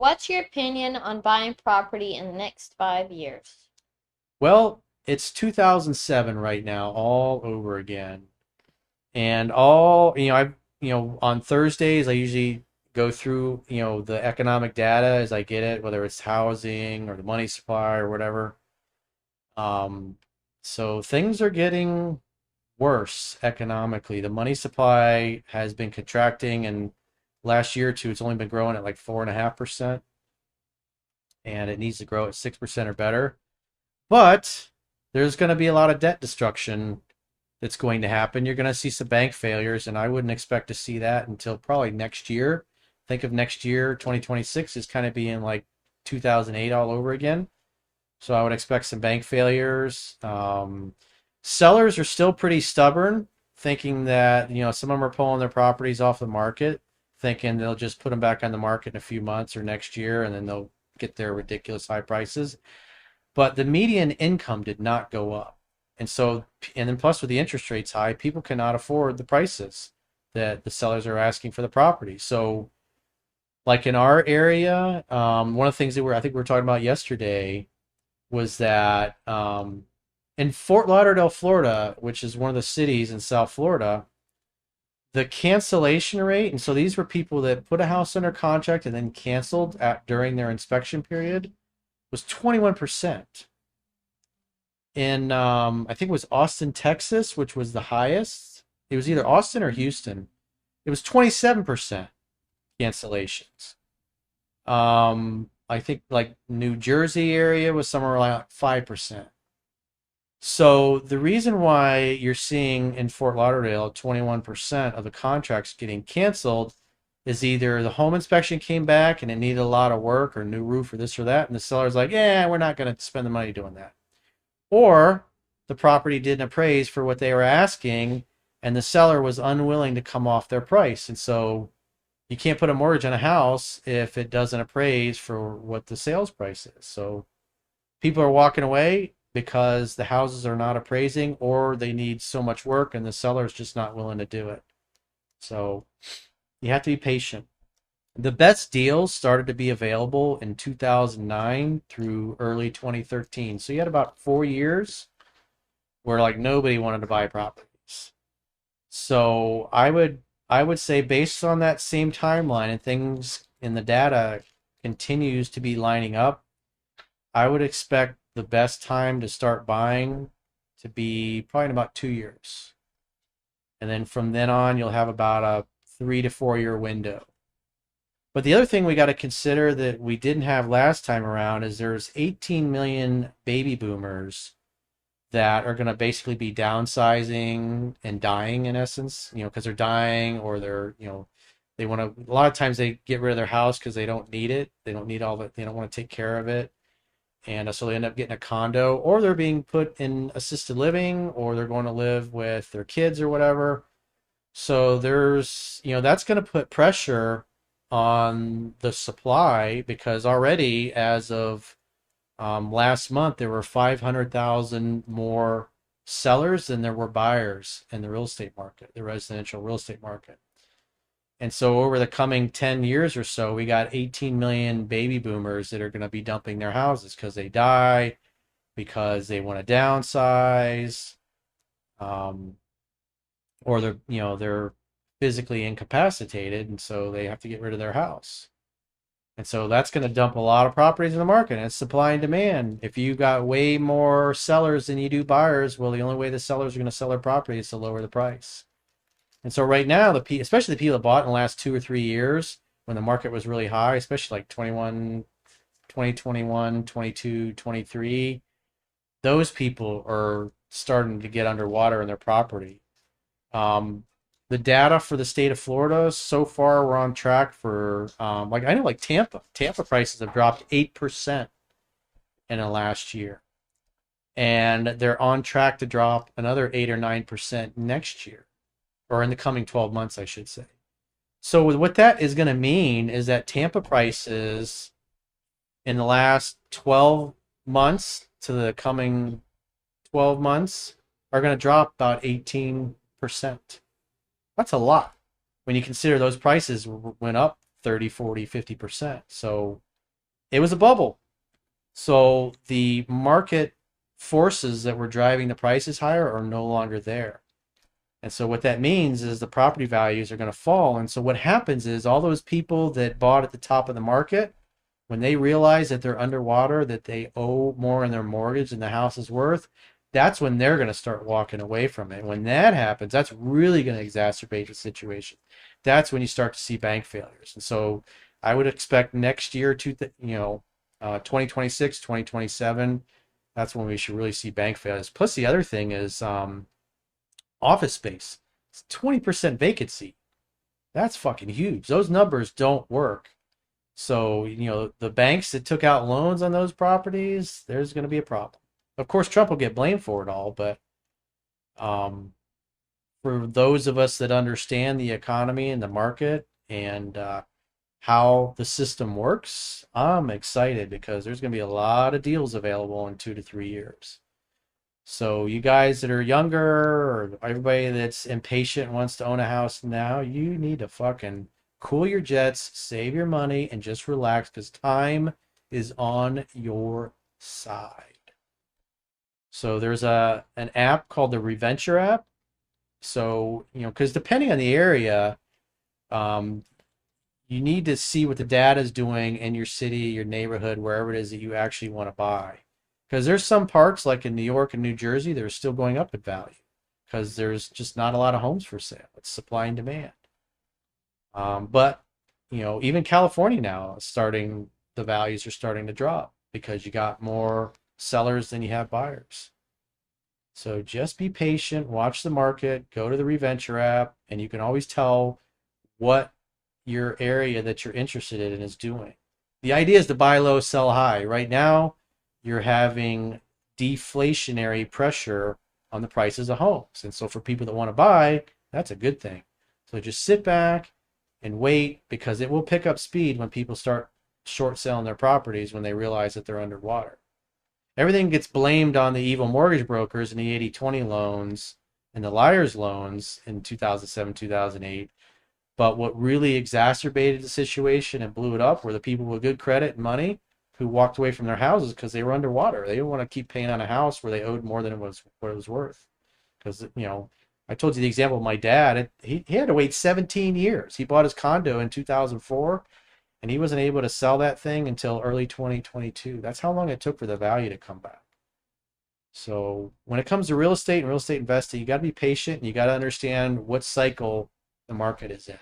What's your opinion on buying property in the next 5 years? Well, it's 2007 right now, all over again. And all, on Thursdays, I usually go through, the economic data as I get it, whether it's housing or the money supply or whatever. Um, so things are getting worse economically. The money supply has been contracting, and last year or two, it's only been growing at like 4.5%, and it needs to grow at 6% or better. But there's going to be a lot of debt destruction that's going to happen. You're going to see some bank failures, and I wouldn't expect to see that until probably next year. Think of next year, 2026, as kind of being like 2008 all over again. So I would expect some bank failures. Sellers are still pretty stubborn, thinking that, some of them are pulling their properties off the market, thinking they'll just put them back on the market in a few months or next year, and then they'll get their ridiculous high prices. But the median income did not go up. And then plus with the interest rates high, people cannot afford the prices that the sellers are asking for the property. So, like in our area, one of the things that I think we were talking about yesterday was that in Fort Lauderdale, Florida, which is one of the cities in South Florida, the cancellation rate, and so these were people that put a house under contract and then canceled during their inspection period, was 21%. In I think it was Austin, Texas, which was the highest. It was either Austin or Houston. It was 27% cancellations. I think like New Jersey area was somewhere around 5%. So the reason why you're seeing in Fort Lauderdale 21% of the contracts getting canceled is either the home inspection came back and it needed a lot of work or new roof or this or that, and the seller's like, yeah, we're not going to spend the money doing that. Or the property didn't appraise for what they were asking, and the seller was unwilling to come off their price. And so you can't put a mortgage on a house if it doesn't appraise for what the sales price is. So people are walking away because the houses are not appraising, or they need so much work and the seller's just not willing to do it. So you have to be patient. The best deals started to be available in 2009 through early 2013. So you had about 4 years where like nobody wanted to buy properties. So I would say based on that same timeline and things in the data continues to be lining up, I would expect the best time to start buying to be probably in about 2 years. And then from then on, you'll have about a 3 to 4 year window. But the other thing we got to consider that we didn't have last time around is there's 18 million baby boomers that are going to basically be downsizing and dying in essence, because they're dying or they're, they want to, a lot of times they get rid of their house because they don't need it. They don't need all that. They don't want to take care of it. And so they end up getting a condo, or they're being put in assisted living, or they're going to live with their kids or whatever. So there's, that's going to put pressure on the supply, because already as of last month there were 500,000 more sellers than there were buyers in the real estate market, the residential real estate market. And so over the coming 10 years or so, we got 18 million baby boomers that are going to be dumping their houses because they die, because they want to downsize, um, or they're physically incapacitated, and so they have to get rid of their house. And so that's going to dump a lot of properties in the market. And it's supply and demand. If you got way more sellers than you do buyers, well, the only way the sellers are going to sell their property is to lower the price. And so right now, especially the people that bought in the last 2 or 3 years when the market was really high, especially like 2021, 22, 23, those people are starting to get underwater in their property. The data for the state of Florida so far, we're on track for like I know like Tampa prices have dropped 8% in the last year, and they're on track to drop another 8 or 9% next year, or in the coming 12 months, I should say. So what that is going to mean is that Tampa prices in the last 12 months to the coming 12 months are going to drop about 18%. That's a lot when you consider those prices went up 30, 40, 50%. So it was a bubble. So the market forces that were driving the prices higher are no longer there. And so what that means is the property values are going to fall. And so what happens is all those people that bought at the top of the market, when they realize that they're underwater, that they owe more in their mortgage than the house is worth, that's when they're going to start walking away from it. When that happens, that's really going to exacerbate the situation. That's when you start to see bank failures. And so I would expect next year, 2026, 2027, that's when we should really see bank failures. Plus, the other thing is office space. It's 20% vacancy. That's fucking huge. Those numbers don't work. So, the banks that took out loans on those properties, there's going to be a problem. Of course, Trump will get blamed for it all, but um, for those of us that understand the economy and the market and how the system works, I'm excited because there's going to be a lot of deals available in 2 to 3 years. So you guys that are younger or everybody that's impatient and wants to own a house now, you need to fucking cool your jets, save your money, and just relax because time is on your side. So there's an app called the Reventure app. So, because depending on the area, um, you need to see what the data is doing in your city, your neighborhood, wherever it is that you actually want to buy. Because there's some parks like in New York and New Jersey that are still going up in value because there's just not a lot of homes for sale. It's supply and demand. But even California now is the values are starting to drop because you got more sellers than you have buyers. So just be patient, watch the market, go to the Reventure app, and you can always tell what your area that you're interested in is doing. The idea is to buy low, sell high. Right now, you're having deflationary pressure on the prices of homes. And so for people that want to buy, that's a good thing. So just sit back and wait because it will pick up speed when people start short selling their properties when they realize that they're underwater. Everything gets blamed on the evil mortgage brokers and the 80/20 loans and the liar's loans in 2007, 2008. But what really exacerbated the situation and blew it up were the people with good credit and money who walked away from their houses because they were underwater. They didn't want to keep paying on a house where they owed more than what it was worth. Because, I told you the example of my dad. He had to wait 17 years. He bought his condo in 2004, and he wasn't able to sell that thing until early 2022. That's how long it took for the value to come back. So when it comes to real estate and real estate investing, you got to be patient and you got to understand what cycle the market is in.